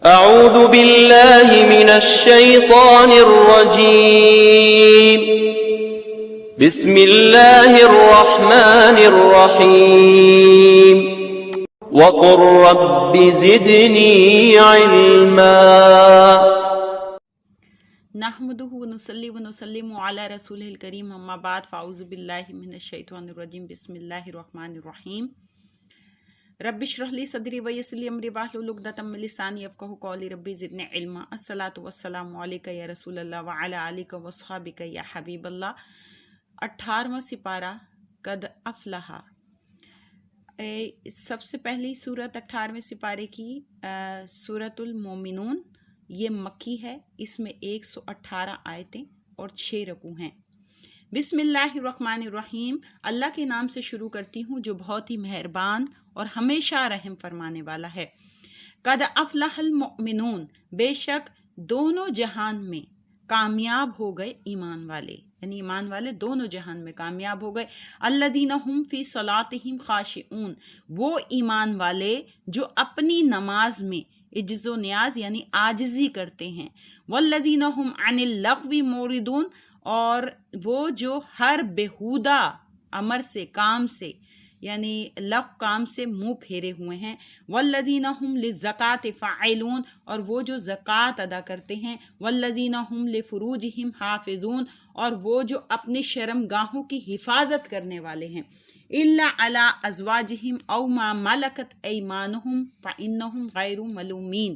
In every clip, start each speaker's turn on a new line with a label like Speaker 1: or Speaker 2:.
Speaker 1: اعوذ باللہ من الشیطان الرجیم بسم اللہ الرحمن الرحیم وقل رب زدنی علما
Speaker 2: نحمده ونصلي ونسلم على رسوله الكريم اما بعد فاعوذ باللہ من الشیطان الرجیم بسم اللہ الرحمن الرحیم رب اشرح لی صدری ویسر لی امری واحلل عقدۃ من لسانی یفقہوا قولی رب زدنی علما الصلاۃ والسلام علیک یا رسول اللہ وعلی آلک واصحابک یا حبیب اللہ۔ 18واں سپارہ قد افلح۔ سب سے پہلی صورت 18ویں سپارے کی سورۃ المومنون، یہ مکی ہے، اس میں 118 آیتیں اور 6 رکوع ہیں۔ بسم اللہ الرحمن الرحیم، اللہ کے نام سے شروع کرتی ہوں جو بہت ہی مہربان اور ہمیشہ رحم فرمانے والا ہے۔ قد افلح المؤمنون، بے شک دونوں جہان میں کامیاب ہو گئے ایمان والے، یعنی ایمان والے دونوں جہان میں کامیاب ہو گئے۔ الذین هم فی صلاتہم خاشعون، وہ ایمان والے جو اپنی نماز میں عجز و نیاز یعنی عاجزی کرتے ہیں۔ والذین هم عن اللغو معرضون، اور وہ جو ہر بیہودہ امر سے، کام سے، یعنی لغو کام سے منہ پھیرے ہوئے ہیں۔ والذین هم للزکاۃ فاعلون، اور وہ جو زکوٰۃ ادا کرتے ہیں۔ والذین هم لفروجہم حافظون، اور وہ جو اپنی شرمگاہوں کی حفاظت کرنے والے ہیں۔ الا علی ازواجہم او ما ملکت ایمانہم فانہم غیر ملومین،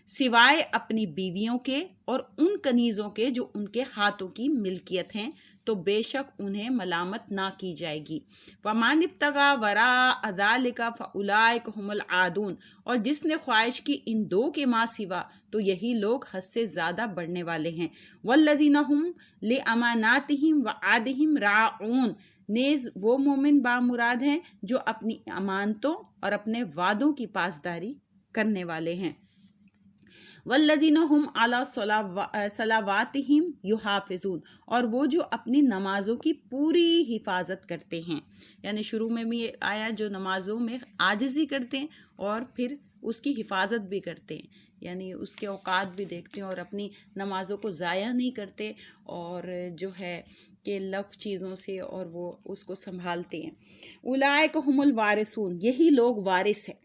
Speaker 2: سوائے اپنی بیویوں کے اور ان کنیزوں کے جو ان کے ہاتھوں کی ملکیت ہیں، تو بے شک انہیں ملامت نہ کی جائے گی۔ وَمَنِ ابْتَغَىٰ وَرَاءَ ذَلِكَ فَأُولَٰئِكَ هُمُ الْعَادُونَ، اور جس نے خواہش کی ان دو کے ماں سوا، تو یہی لوگ حد سے زیادہ بڑھنے والے ہیں۔ وَالَّذِينَ هُمْ لِأَمَانَاتِهِمْ وَعَهْدِهِمْ رَاعُونَ، نیز وہ مومن بامراد ہیں جو اپنی امانتوں اور اپنے وعدوں کی پاسداری کرنے والے ہیں۔ والذین هم علی صلواتہم یحافظون، اور وہ جو اپنی نمازوں کی پوری حفاظت کرتے ہیں، یعنی شروع میں بھی آیا جو نمازوں میں عاجزی کرتے ہیں اور پھر اس کی حفاظت بھی کرتے ہیں، یعنی اس کے اوقات بھی دیکھتے ہیں اور اپنی نمازوں کو ضائع نہیں کرتے، اور جو ہے کہ لغو چیزوں سے اور وہ اس کو سنبھالتے ہیں۔ اولئک هم الوارثون، یہی لوگ وارث ہیں،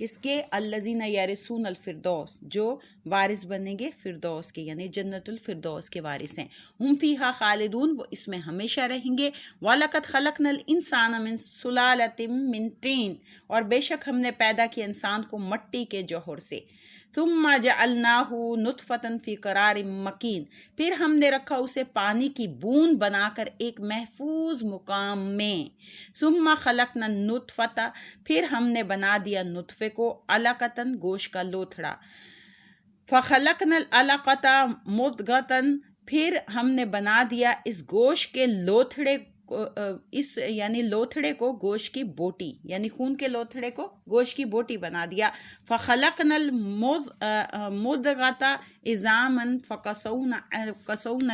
Speaker 2: اس کے الذین یرثون الفردوس، جو وارث بنیں گے فردوس کے، یعنی جنت الفردوس کے وارث ہیں۔ ہم فیہا خالدون، وہ اس میں ہمیشہ رہیں گے۔ وَلَقَدْ خَلَقْنَا الْإِنسَانَ مِنْ سُلَالَةٍ مِّن طِینٍ، اور بے شک ہم نے پیدا کیا انسان کو مٹی کے جوہر سے۔ ثُمَّ جَعَلْنَاهُ نُطْفَةً فِي قَرَارٍ مَّکِین، پھر ہم نے رکھا اسے پانی کی بوند بنا کر ایک محفوظ مقام میں۔ ثُمَّ خَلَقْنَا النُّطْفَةَ، پھر ہم نے بنا دیا نطفے کو علقۃً، گوشت کا لوتھڑا۔ فَخَلَقْنَا الْعَلَقَةَ مُضْغَةً، پھر ہم نے بنا دیا اس گوشت کے لوتھڑے یعنی لوتھڑے کو گوشت کی بوٹی، یعنی خون کے لوتھڑے کو گوشت کی بوٹی بنا دیا۔ فَخَلَقْنَا الْمُضْغَةَ عِظَامًا فَكَسَوْنَا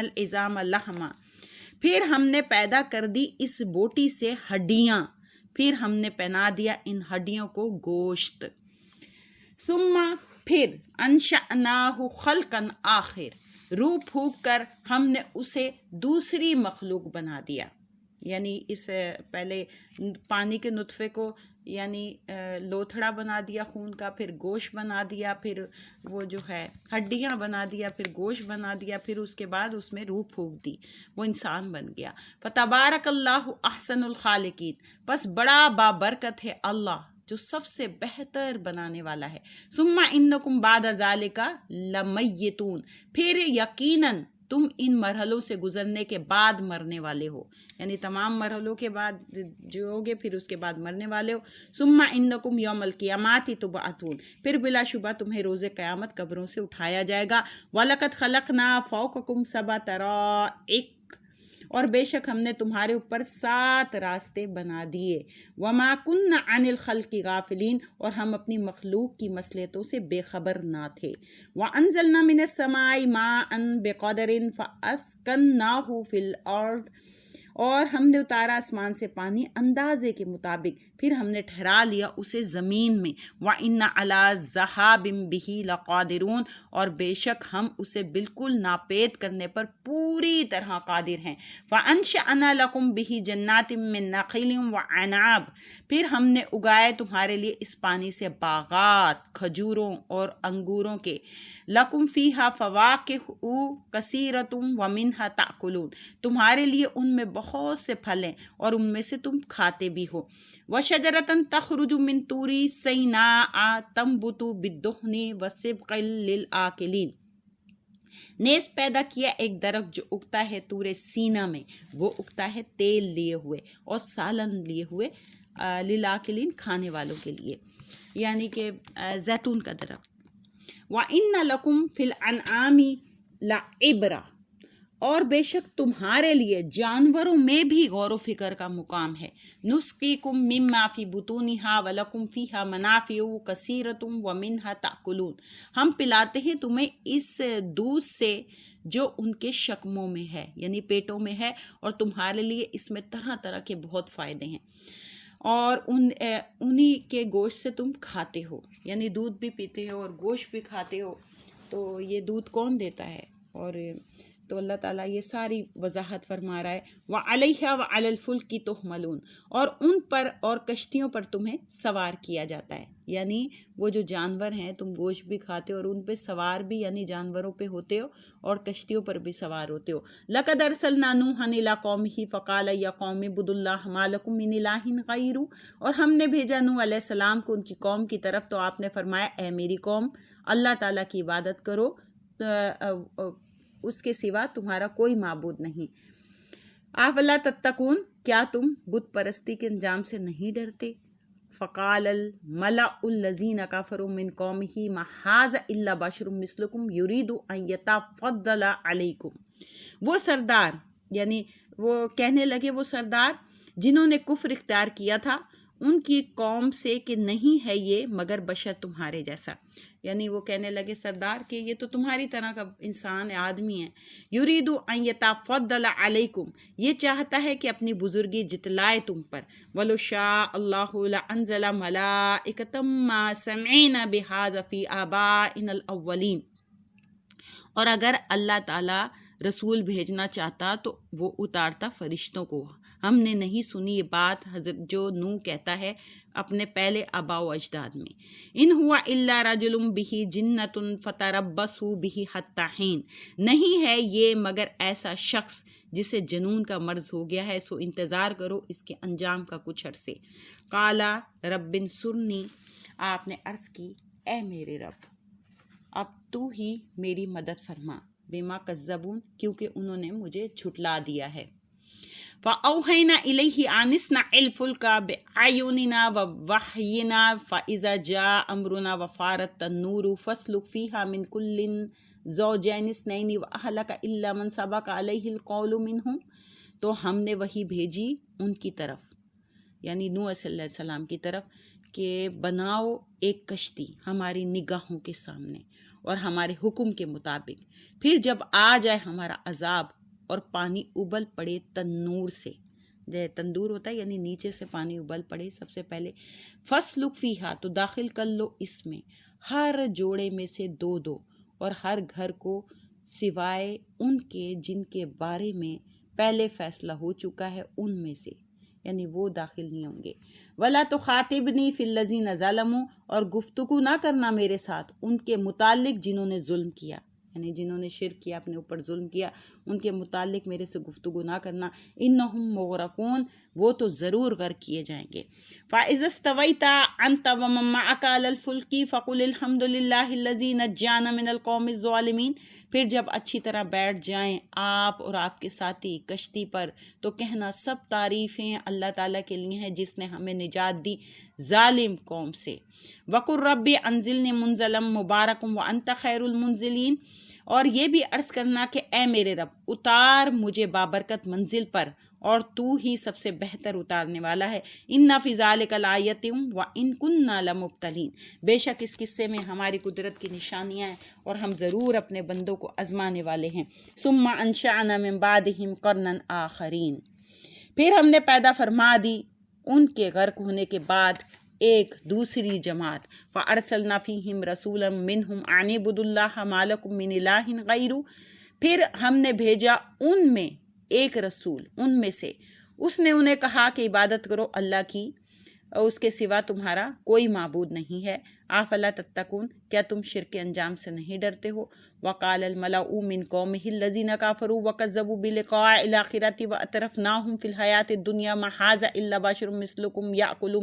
Speaker 2: الْعِظَامَ لَحْمًا، پھر ہم نے پیدا کر دی اس بوٹی سے ہڈیاں، پھر ہم نے پہنا دیا ان ہڈیوں کو گوشت۔ ثم، پھر انشأناہ خلقا آخر، روح پھونک کر ہم نے اسے دوسری مخلوق بنا دیا، یعنی اس پہلے پانی کے نطفے کو یعنی لوتھڑا بنا دیا خون کا، پھر گوشت بنا دیا، پھر وہ جو ہے ہڈیاں بنا دیا، پھر گوشت بنا دیا، پھر اس کے بعد اس میں روح پھونک دی، وہ انسان بن گیا۔ فتبارک اللہ احسن الخالقین، پس بڑا بابرکت ہے اللہ جو سب سے بہتر بنانے والا ہے۔ ثم انکم بعد ذالک لمیتون، پھر یقیناً تم ان مرحلوں سے گزرنے کے بعد مرنے والے ہو، یعنی تمام مرحلوں کے بعد جو ہوگے پھر اس کے بعد مرنے والے ہو۔ ثم انکم یوم القیامۃ تبعثون، پھر بلا شبہ تمہیں روز قیامت قبروں سے اٹھایا جائے گا۔ وَلَقَدْ خَلَقْنَا فَوْقَكُمْ سَبْعَ طَرَائِقَ، اور بے شک ہم نے تمہارے اوپر 7 راستے بنا دیے۔ وَمَا كُنَّا عَنِ الْخَلْقِ غَافِلِينَ، اور ہم اپنی مخلوق کی مصلحتوں سے بے خبر نہ تھے۔ وَأَنزَلْنَا مِنَ السَّمَاءِ مَاءً بِقَدَرٍ فَأَسْكَنَّاهُ فِي الْأَرْضِ، اور ہم نے اتارا آسمان سے پانی اندازے کے مطابق، پھر ہم نے ٹھہرا لیا اسے زمین میں۔ وَإِنَّ عَلَىٰ ذَهَابٍ بِهِ لَقَادِرُونَ، اور بے شک ہم اسے بالکل ناپید کرنے پر پوری طرح قادر ہیں۔ فَأَنشَأْنَا لَكُمْ بِهِ جَنَّاتٍ مِّن نَخِيلٍ وَأَعْنَابٍ، پھر ہم نے اگائے تمہارے لیے اس پانی سے باغات کھجوروں اور انگوروں کے۔ لَكُمْ فِيهَا فَوَاكِهُ كَثِيرَةٌ وَمِنْهَا تَأْكُلُونَ، تمہارے لیے ان میں بہت سے پھل ہیں اور ان میں سے تم کھاتے بھی ہو۔ وَشَجَرَةً تَخْرُجُ مِن طُورِ سِينَاءَ تَنبُتُ بِالدُّهْنِ وَصِبْغٍ لِّلْآكِلِينَ، نیز پیدا کیا ایک درخت جو اگتا ہے طور سینا میں، وہ اگتا ہے تیل لیے ہوئے اور سالن لیے ہوئے، لِلْآكِلِينَ کھانے والوں کے لیے، یعنی کہ زیتون کا درخت۔ وَإِنَّ لَكُمْ فِي الْأَنْعَامِ لَعِبْرَةً، اور بے شک تمہارے لیے جانوروں میں بھی غور و فکر کا مقام ہے۔ نُسْقِيكُم مِّمَّا فِي بُطُونِهَا وَلَكُمْ فِيهَا مَنَافِعُ كَثِيرَةٌ وَمِنْهَا تَأْكُلُونَ، ہم پلاتے ہیں تمہیں اس دودھ سے جو ان کے شکموں میں ہے، یعنی پیٹوں میں ہے، اور تمہارے لیے اس میں طرح طرح کے بہت فائدے ہیں، اور انہی کے گوشت سے تم کھاتے ہو، یعنی دودھ بھی پیتے ہو اور گوشت بھی کھاتے ہو۔ تو یہ دودھ کون دیتا ہے؟ اور تو اللہ تعالیٰ یہ ساری وضاحت فرما رہا ہے۔ وَعَلَيْهَا وَعَلَى الْفُلْكِ تُحْمَلُونَ، اور ان پر اور کشتیوں پر تمہیں سوار کیا جاتا ہے، یعنی وہ جو جانور ہیں تم گوشت بھی کھاتے ہو اور ان پہ سوار بھی، یعنی جانوروں پہ ہوتے ہو اور کشتیوں پر بھی سوار ہوتے ہو۔ لَقَدْ أَرْسَلْنَا نُوحًا إِلَىٰ قَوْمِهِ فَقَالَ يَا قَوْمِ اعْبُدُوا اللَّهَ مَا لَكُم مِّنْ إِلَٰهٍ غَيْرُهُ، اور ہم نے بھیجا نوح علیہ السلام کو ان کی قوم کی طرف، تو آپ نے فرمایا اے میری قوم، اللہ تعالیٰ کی عبادت کرو، اس کے سوا تمہارا کوئی معبود نہیں۔ افلا تتقون، کیا تم بت پرستی کے انجام سے نہیں ڈرتے؟ فقال الملأ الذین کفروا من قومه ما ھذا الا بشر مثلکم یرید ان یتفضل علیکم، وہ سردار، یعنی وہ کہنے لگے وہ سردار جنہوں نے کفر اختیار کیا تھا ان کی قوم سے کہ نہیں ہے یہ مگر بشر تمہارے جیسا، یعنی وہ کہنے لگے سردار کہ یہ تو تمہاری طرح کا انسان ہے، آدمی ہے۔ یرید ان یتفضل علیکم، یہ چاہتا ہے کہ اپنی بزرگی جتلائے تم پر۔ ولو شاء اللہ لانزل ملائکۃ ما سمعنا بہذا فی آبائنا الاولین، اور اگر اللہ تعالیٰ رسول بھیجنا چاہتا تو وہ اتارتا فرشتوں کو، ہم نے نہیں سنی یہ بات حضرت جو نوح کہتا ہے اپنے پہلے آباء و اجداد میں۔ ان ہوا الا رجل بہ جنۃ فتربصوا بہ حتی حین، نہیں ہے یہ مگر ایسا شخص جسے جنون کا مرض ہو گیا ہے، سو انتظار کرو اس کے انجام کا کچھ عرصے۔ قالا رب انصرنی، آپ نے عرض کی اے میرے رب اب تو ہی میری مدد فرما، بما کذبون، کیونکہ انہوں نے مجھے جھٹلا دیا ہے۔ فَأَوْحَيْنَا إِلَيْهِ أَنِ اصْنَعِ الْفُلْكَ بِأَعْيُنِنَا وَوَحْيِنَا فَإِذَا جَاءَ أَمْرُنَا وَفَارَتِ التَّنُّورُ فَاسْلُكْ فِيهَا مِن كُلٍّ زَوْجَيْنِ اثْنَيْنِ وَأَهْلَكَ إِلَّا مَن سَبَقَ عَلَيْهِ الْقَوْلُ مِنْهُمْ، تو ہم نے وحی بھیجی ان کی طرف، یعنی نوح صلی اللہ علیہ وسلم کی طرف، کہ بناؤ ایک کشتی ہماری نگاہوں کے سامنے اور ہمارے حکم کے مطابق، پھر جب آ جائے ہمارا عذاب اور پانی ابل پڑے تنور سے، تندور ہوتا ہے یعنی نیچے سے پانی ابل پڑے سب سے پہلے، فَاسْلُكْ فِيهَا، تو داخل کر لو اس میں، ہر جوڑے میں سے دو دو، اور ہر گھر کو سوائے ان کے جن کے بارے میں پہلے فیصلہ ہو چکا ہے ان میں سے، یعنی وہ داخل نہیں ہوں گے۔ وَلَا تُخَاطِبْنِی فِی الَّذِینَ ظَلَمُوا، اور گفتگو نہ کرنا میرے ساتھ ان کے متعلق جنہوں نے ظلم کیا، یعنی جنہوں نے شرک کیا، اپنے اوپر ظلم کیا، ان کے متعلق میرے سے گفتگو نہ کرنا۔ انہم مغرقون، وہ تو ضرور غرق کیے جائیں گے۔ فَإِذَا اسْتَوَيْتَ أَنْتَ وَمَن مَّعَكَ عَلَى الْفُلْكِ فَقُلِ الْحَمْدُ لِلَّهِ الَّذِي نَجَّانَا مِنَ الْقَوْمِ الظَّالِمِينَ، پھر جب اچھی طرح بیٹھ جائیں آپ اور آپ کے ساتھی کشتی پر تو کہنا سب تعریفیں اللہ تعالیٰ کے لیے ہیں جس نے ہمیں نجات دی ظالم قوم سے۔ وَقُلْ رَبِّ أَنزِلْنِی مُنزَلًا مُبَارَكًا وَأَنْتَ خَيْرُ الْمُنزِلِينَ، اور یہ بھی عرض کرنا کہ اے میرے رب اتار مجھے بابرکت منزل پر اور تو ہی سب سے بہتر اتارنے والا ہے۔ اِنَّ فِی ذَلِکَ لَآیَةً وَإِن کُنَّا لَمُبْتَلِین، بے شک اس قصے میں ہماری قدرت کی نشانیاں ہیں اور ہم ضرور اپنے بندوں کو آزمانے والے ہیں۔ ثُمَّ أَنشَأْنَا مِن بَعْدِهِمْ قَرْنًا آخَرِینَ، پھر ہم نے پیدا فرما دی ان کے غرق ہونے کے بعد ایک دوسری جماعت، فَأَرْسَلْنَا فِيهِمْ رَسُولًا مِّنْهُمْ أَنِ اعْبُدُوا اللَّهَ مَا لَكُم مِّنْ إِلَٰهٍ غَيْرُهُ، پھر ہم نے بھیجا ان میں ایک رسول، ان میں سے اس نے انہیں کہا کہ عبادت کرو اللہ کی، اور اس کے سوا تمہارا کوئی معبود نہیں ہے، آفلا تتقون، کیا تم شرک انجام سے نہیں ڈرتے ہو؟ وقال الملأ من قومه الذين كفروا وكذبوا بلقاء الآخرة وأترفناهم في الحياة الدنيا ما هذا إلا بشر مثلكم يأكل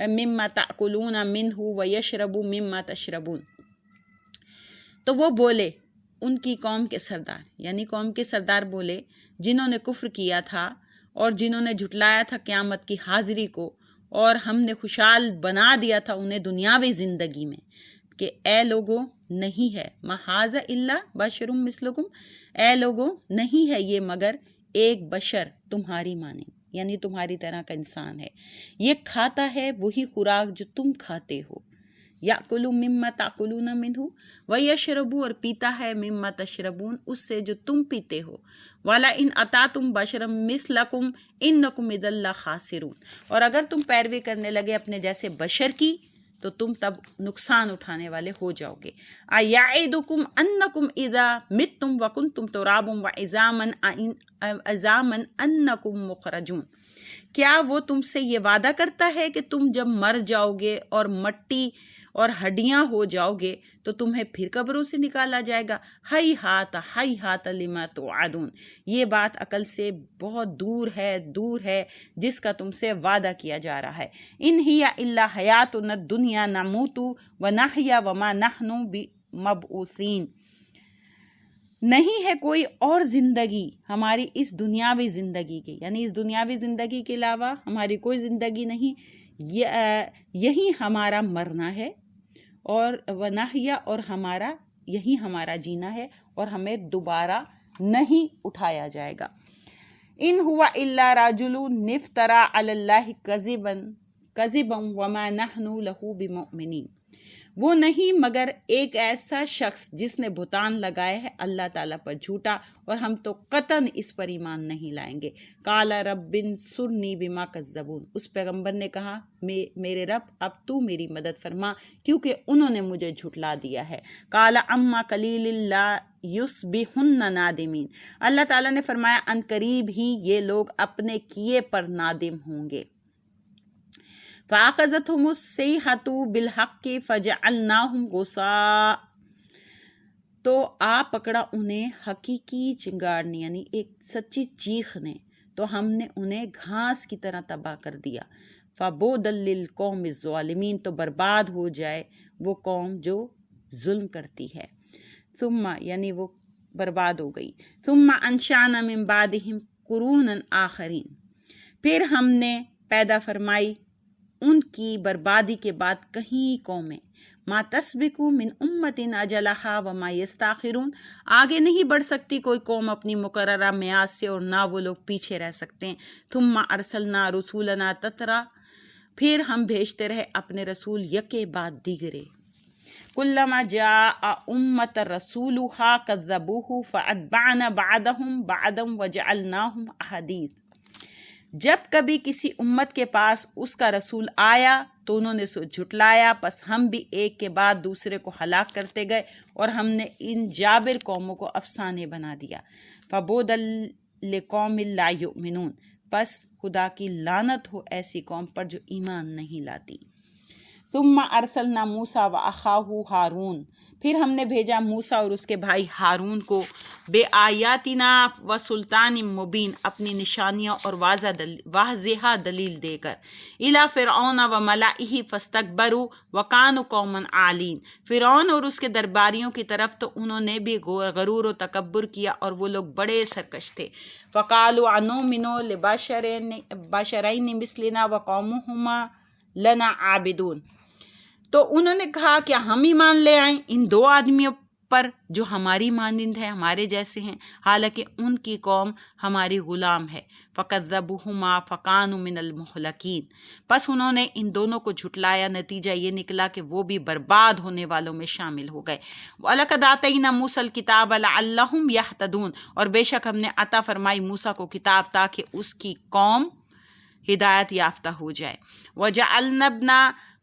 Speaker 2: مما تأكلون منه ويشرب مما تشربون۔ تو وہ بولے، ان کی قوم کے سردار، یعنی قوم کے سردار بولے جنہوں نے کفر کیا تھا اور جنہوں نے جھٹلایا تھا قیامت کی حاضری کو، اور ہم نے خوشحال بنا دیا تھا انہیں دنیاوی زندگی میں، کہ اے لوگوں نہیں ہے محاذ الا بشر مثلکم، اے لوگوں نہیں ہے یہ مگر ایک بشر تمہاری مانند، یعنی تمہاری طرح کا انسان ہے، یہ کھاتا ہے وہی خوراک جو تم کھاتے ہو، یأکل مما تأکلون منہ، ویشرب، اور پیتا ہے مما تشربون، اس سے جو تم پیتے ہو، وَلَئِنْ أَطَعْتُمْ بَشَرًا مِثْلَكُمْ إِنَّكُمْ إِذًا لَخَاسِرُونَ، اور اگر تم پیروی کرنے لگے اپنے جیسے بشر کی تو تم تب نقصان اٹھانے والے ہو جاؤ گے۔ أَيَعِدُكُمْ أَنَّكُمْ إِذَا مِتُّمْ وَكُنْتُمْ تُرَابًا وَعِظَامًا أَنَّكُمْ مُخْرَجُونَ، کیا وہ تم سے یہ وعدہ کرتا ہے کہ تم جب مر جاؤ گے اور مٹی اور ہڈیاں ہو جاؤ گے تو تمہیں پھر قبروں سے نکالا جائے گا؟ ہیہات لما توعدون، یہ بات عقل سے بہت دور ہے جس کا تم سے وعدہ کیا جا رہا ہے۔ ان ہی الا حیاتنا الدنیا نموت ونحیا وما نحن بمبعوثین، نہیں ہے کوئی اور زندگی ہماری اس دنیاوی زندگی کی، یعنی اس دنیاوی زندگی کے علاوہ ہماری کوئی زندگی نہیں، یہی ہمارا مرنا ہے، اور ونحیا، اور ہمارا یہی ہمارا جینا ہے، اور ہمیں دوبارہ نہیں اٹھایا جائے گا۔ ان ہوا الا رجل افترى علی اللہ کذبا وما نحن له بمؤمنین، وہ نہیں مگر ایک ایسا شخص جس نے بہتان لگائے ہے اللہ تعالیٰ پر جھوٹا، اور ہم تو قطعاً اس پر ایمان نہیں لائیں گے۔ قال رب انصرنی بما کذبون، اس پیغمبر نے کہا میرے رب اب تو میری مدد فرما کیونکہ انہوں نے مجھے جھٹلا دیا ہے۔ قال اما قلیل لا یصبحن نادمین، اللہ تعالیٰ نے فرمایا ان قریب ہی یہ لوگ اپنے کیے پر نادم ہوں گے۔ فَأَخَذَتْهُمُ الصَّيْحَةُ بِالْحَقِّ فَجَعَلْنَاهُمْ غُثَاءً، تو پکڑا انہیں حقیقی چنگاڑنی، یعنی ایک سچی چیخ نے، تو ہم نے انہیں گھاس کی طرح تباہ کر دیا۔ فَبُعْدًا لِلْقَوْمِ الظَّالِمِينَ، تو برباد ہو جائے وہ قوم جو ظلم کرتی ہے۔ ثم، یعنی وہ برباد ہو گئی۔ ثم انشأنا من بعدهم قرونا آخرین، پھر ہم نے پیدا فرمائی ان کی بربادی کے بعد کہیں قومیں، ما تسبق من امت اجلہا وما یستاخرون، آگے نہیں بڑھ سکتی کوئی قوم اپنی مقررہ میعاد سے، اور نہ وہ لوگ پیچھے رہ سکتے ہیں۔ ثم ارسلنا رسولنا تترا، پھر ہم بھیجتے رہے اپنے رسول یکے بعد دیگرے۔ کلما جاء امت رسولها کذبوہ فاتبعنا بعدهم بعدا وجعلناہم احادیث، جب کبھی کسی امت کے پاس اس کا رسول آیا تو انہوں نے سو جھٹلایا، پس ہم بھی ایک کے بعد دوسرے کو ہلاک کرتے گئے، اور ہم نے ان جابر قوموں کو افسانے بنا دیا۔ فَبُعْدًا لِقَوْمٍ لَا يُؤْمِنُونَ، پس خدا کی لعنت ہو ایسی قوم پر جو ایمان نہیں لاتی۔ ثم ارسلنا موسیٰ واخاہ ہارون، پھر ہم نے بھیجا موسیٰ اور اس کے بھائی ہارون کو، بے آیاتنا و سلطان مبین، اپنی نشانیاں اور واضح دلیل دے کر، الی فرعون و ملئہ فاستکبروا وکانوا قوما عالین، فرعون اور اس کے درباریوں کی طرف تو انہوں نے بھی غرور و تکبر کیا اور وہ لوگ بڑے سرکش تھے۔ فقالوا انؤمن لبشرین مثلنا وقومہما لنا عابدون، تو انہوں نے کہا کیا ہم ایمان لے آئیں ان دو آدمیوں پر جو ہماری مانند ہے، ہمارے جیسے ہیں، حالانکہ ان کی قوم ہماری غلام ہے۔ فَكَذَّبُوهُمَا فَكَانُوا مِنَ الْمُهْلَكِينَ، پس انہوں نے ان دونوں کو جھٹلایا، نتیجہ یہ نکلا کہ وہ بھی برباد ہونے والوں میں شامل ہو گئے۔ وَلَقَدْ آتَيْنَا مُوسَى الْكِتَابَ لَعَلَّهُمْ يَهْتَدُونَ، اور بے شک ہم نے عطا فرمائی موسیٰ کو کتاب تاکہ اس کی قوم ہدایت یافتہ ہو جائے۔ وَجَعَلْنَا ابْنَ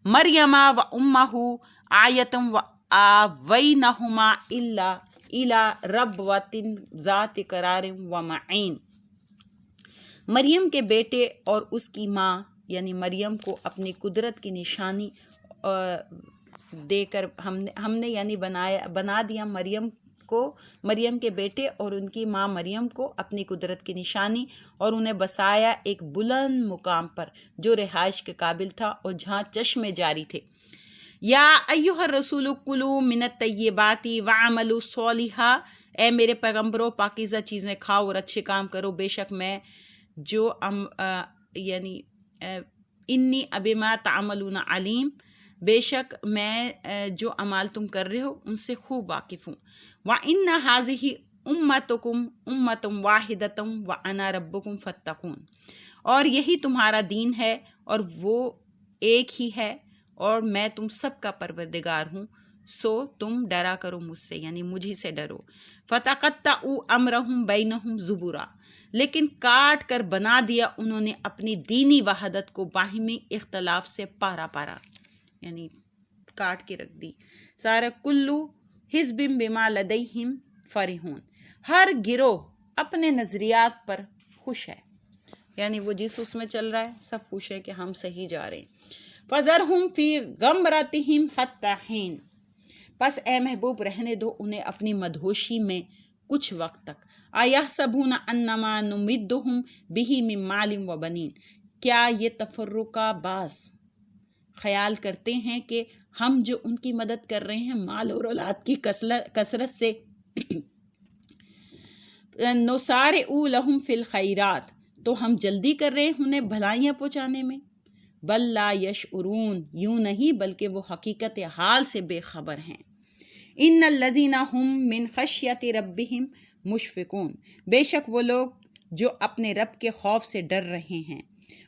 Speaker 2: مَرْيَمَ وَأُمَّهُ آیَةً وَآوَيْنَاهُمَا إِلَىٰ رَبْوَةٍ ذَاتِ قَرَارٍ وَمَعِينٍ، مریم کے بیٹے اور اس کی ماں یعنی مریم کو اپنی قدرت کی نشانی دے کر ہم نے یعنی بنا دیا مریم کے بیٹے اور ان کی ماں مریم کو اپنی قدرت کی نشانی، اور انہیں بسایا ایک بلند مقام پر جو رہائش کے قابل تھا اور جہاں چشمے جاری تھے۔ یا ایھا الرسول کلوا من الطیبات وعملوا صالحا، اے میرے پیغمبروں پاکیزہ چیزیں کھاؤ اور اچھے کام کرو، بے شک میں جو یعنی انی بما تعملون علیم، بے شک میں جو اعمال تم کر رہے ہو ان سے خوب واقف ہوں۔ وَإِنَّ هَٰذِهِ أُمَّتُكُمْ أُمَّةٌ وَاحِدَةٌ وَأَنَا رَبُّكُمْ فَاتَّقُونِ، اور یہی تمہارا دین ہے اور وہ ایک ہی ہے اور میں تم سب کا پروردگار ہوں، سو تم ڈرا کرو مجھ سے یعنی مجھی سے ڈرو۔ فَتَقَطَّعُوا أَمْرَهُمْ بَيْنَهُمْ زُبُرًا، لیکن کاٹ کر بنا دیا انہوں نے اپنی دینی وحدت کو باہمی اختلاف سے پارا پارا، یعنی کاٹ کے رکھ دی۔ سارا کلو حزب بما لدیہم فرحون، ہر گروہ اپنے نظریات پر خوش ہے، یعنی وہ جس اس میں چل رہا ہے سب خوش ہے کہ ہم صحیح جا رہے ہیں۔ فَذَرْهُمْ فِي غَمْرَتِهِمْ حَتَّىٰ حِینٍ، پس اے محبوب رہنے دو انہیں اپنی مدہوشی میں کچھ وقت تک۔ أَيَحْسَبُونَ أَنَّمَا نُمِدُّهُمْ بِهِ مِن مَالٍ وَبَنِينَ، کیا یہ تفرقہ باز خیال کرتے ہیں کہ ہم جو ان کی مدد کر رہے ہیں مال اور اولاد کی کثرت سے، نُسَارِعُ لَهُمْ فِي الْخَيْرَاتِ، تو ہم جلدی کر رہے ہیں انہیں بھلائیاں پہنچانے میں۔ بل لا یشعرون، یوں نہیں بلکہ وہ حقیقت حال سے بے خبر ہیں۔ ان الذین هم من خشیۃ ربہم مشفقون، بے شک وہ لوگ جو اپنے رب کے خوف سے ڈر رہے ہیں۔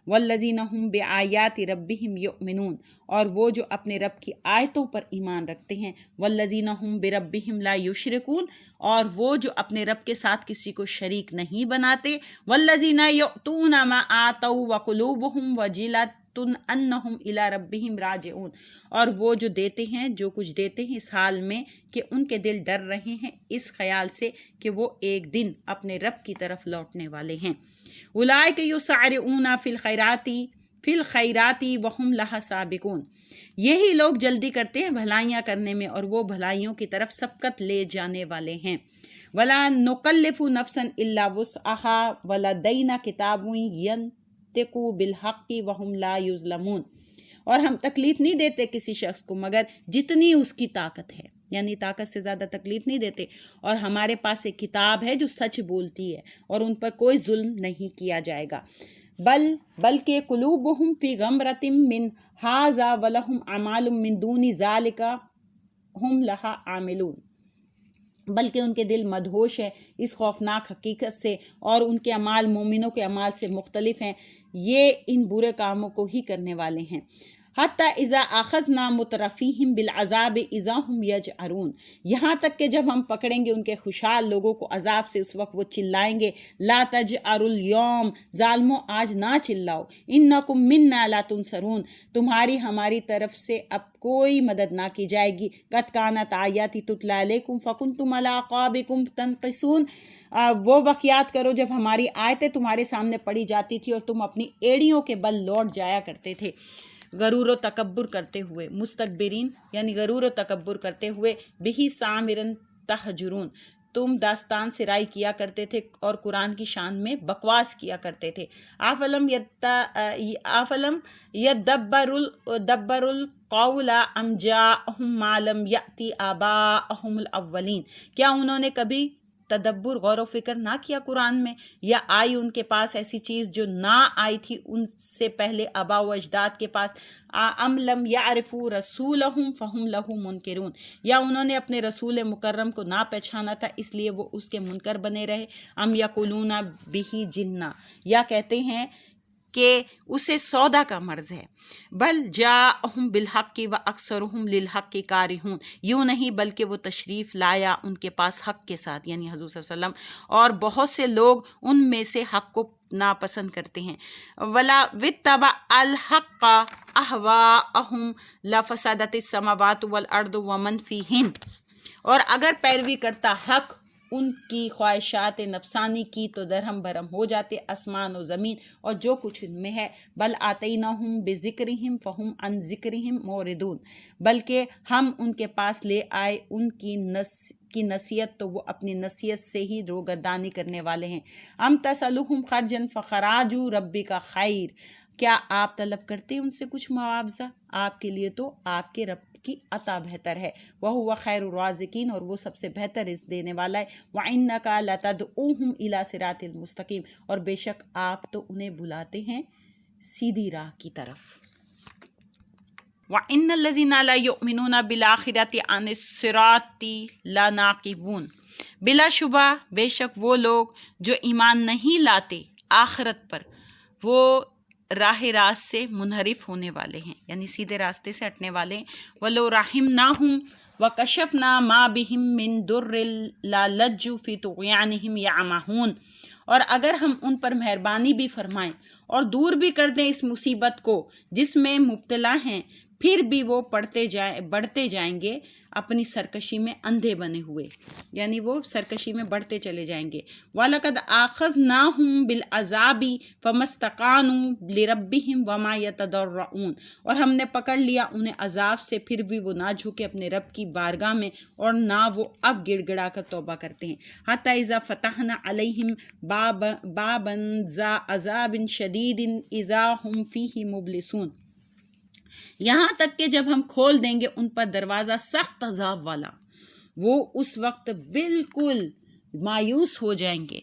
Speaker 2: والذین هم بآیات ربہم یؤمنون، اور وہ جو اپنے رب کی آیتوں پر ایمان رکھتے ہیں۔ والذین هم بربہم لا یشرکون، اور وہ جو اپنے رب کے ساتھ کسی کو شریک نہیں بناتے۔ والذین یؤتون ما آتوا وقلوبہم وجلۃ انہم الی ربہم راجعون، اور وہ جو دیتے ہیں جو کچھ دیتے ہیں اس حال میں کہ ان کے دل ڈر رہے ہیں اس خیال سے کہ وہ ایک دن اپنے رب کی طرف لوٹنے والے ہیں۔ اولئک یسارعون فی الخیرات وہم لہا سابقون، یہی لوگ جلدی کرتے ہیں بھلائیاں کرنے میں اور وہ بھلائیوں کی طرف سبقت لے جانے والے ہیں۔ ولا نکلف نفسا الا وسعها ولدینا کتاب ینطق بالحق وہم لا یظلمون، اور ہم تکلیف نہیں دیتے کسی شخص کو مگر جتنی اس کی طاقت ہے، یعنی طاقت سے زیادہ تکلیف نہیں دیتے، اور ہمارے پاس ایک کتاب ہے جو سچ بولتی ہے اور ان پر کوئی ظلم نہیں کیا جائے گا۔ بلکہ قلوبہم فی غمرۃ من ھذا ولہم اعمال من دون ذلک ہم لہا عاملون، بلکہ ان کے دل مدہوش ہیں اس خوفناک حقیقت سے اور ان کے اعمال مومنوں کے اعمال سے مختلف ہیں، یہ ان برے کاموں کو ہی کرنے والے ہیں۔ حتیٰ اذا اخذنا مترفیہم بالعذاب اذا ہم یجأرون، یہاں تک کہ جب ہم پکڑیں گے ان کے خوشحال لوگوں کو عذاب سے اس وقت وہ چلائیں گے، لا تجأروا اليوم، ظالموں آج نہ چلاؤ، انکم منا لا تنصرون، تمہاری ہماری طرف سے اب کوئی مدد نہ کی جائے گی۔ قد کانت آیاتی تتلی علیکم فکنتم علی اعقابکم تنقصون، وہ واقعات کرو جب ہماری آیتیں تمہارے سامنے پڑھی جاتی تھی اور تم اپنی ایڑیوں کے بل لوٹ جایا کرتے تھے، غرور و تکبر کرتے ہوئے، مستکبرین یعنی غرور و تکبر کرتے ہوئے، بہی سامرن تہجرون، تم داستان سرائی کیا کرتے تھے اور قرآن کی شان میں بکواس کیا کرتے تھے۔ افلم یدبر القول ام جاءہم ما لم یأت آباءہم الاولین، کیا انہوں نے کبھی تدبر غور و فکر نہ کیا قرآن میں، یا آئی ان کے پاس ایسی چیز جو نہ آئی تھی ان سے پہلے آباء و اجداد کے پاس، ام لم یعرفوا رسولہم فہم لہ منکرون، یا انہوں نے اپنے رسول مکرم کو نہ پہچانا تھا اس لیے وہ اس کے منکر بنے رہے، ام یقولون بہ جنہ، یا کہتے ہیں کہ اسے سودا کا مرض ہے، بل جاءہم بالحق و اکثرہم للحق کارہون، یوں نہیں بلکہ وہ تشریف لایا ان کے پاس حق کے ساتھ، یعنی حضور صلی اللہ علیہ وسلم، اور بہت سے لوگ ان میں سے حق کو ناپسند کرتے ہیں، ولا واتبع الحق اہواءہم لفسدت السماوات والارض ومن فیہن، اور اگر پیروی کرتا حق ان کی خواہشات نفسانی کی تو درہم برہم ہو جاتے آسمان و زمین اور جو کچھ ان میں ہے، بل آتیناہم بذکرہم فہم عن ذکرہم موردون، بلکہ ہم ان کے پاس لے آئے ان کی نصیحت تو وہ اپنی نصیحت سے ہی روگردانی کرنے والے ہیں، ام تسألہم خرجا فخراج ربک خیر، کیا آپ طلب کرتے ہیں ان سے کچھ معاوضہ؟ آپ کے لیے تو آپ کے رب کی عطا بہتر ہے، وَهُوَ خَيْرُ الرَّازِقِينَ، اور وہ سب سے بہتر رزق دینے والا ہے، وَإِنَّكَ لَتَدْعُوهُمْ إِلَى صِرَاطٍ مُسْتَقِيمٍ، اور بے شک آپ تو انہیں بلاتے ہیں سیدھی راہ کی طرف، وَإِنَّ الَّذِينَ لَا يُؤْمِنُونَ بِالْآخِرَةِ عَنِ الصِّرَاطِ لَنَاكِبُونَ، بلا شبہ بے شک وہ لوگ جو ایمان نہیں لاتے آخرت پر وہ راہ راست سے منحرف ہونے والے ہیں، یعنی سیدھے راستے سے ہٹنے والے ہیں، وَلَوْ رَحِمْنَاهُمْ وَكَشَفْنَا مَا بِهِمْ مِنْ ضُرٍّ لَلَجُّوا فِي طُغْيَانِهِمْ يَعْمَهُونَ، اور اگر ہم ان پر مہربانی بھی فرمائیں اور دور بھی کر دیں اس مصیبت کو جس میں مبتلا ہیں، پھر بھی وہ بڑھتے جائیں گے اپنی سرکشی میں اندھے بنے ہوئے، یعنی وہ سرکشی میں بڑھتے چلے جائیں گے، وَلَقَدْ آخَذْنَاهُمْ بِالْعَذَابِ فَمَا اسْتَقَامُوا لِرَبِّهِمْ وَمَا يَتَضَرَّعُونَ، اور ہم نے پکڑ لیا انہیں عذاب سے پھر بھی وہ نہ جھکے اپنے رب کی بارگاہ میں اور نہ وہ اب گڑ گڑا کر توبہ کرتے ہیں، حَتَّى إِذَا فَتَحْنَا عَلَيْهِمْ بَابًا ذَا عَذَابٍ شَدِيدٍ إِذَا هُمْ فِيهِ مُبْلِسُونَ، یہاں تک کہ جب ہم کھول دیں گے ان پر دروازہ سخت عذاب والا، وہ اس وقت بالکل مایوس ہو جائیں گے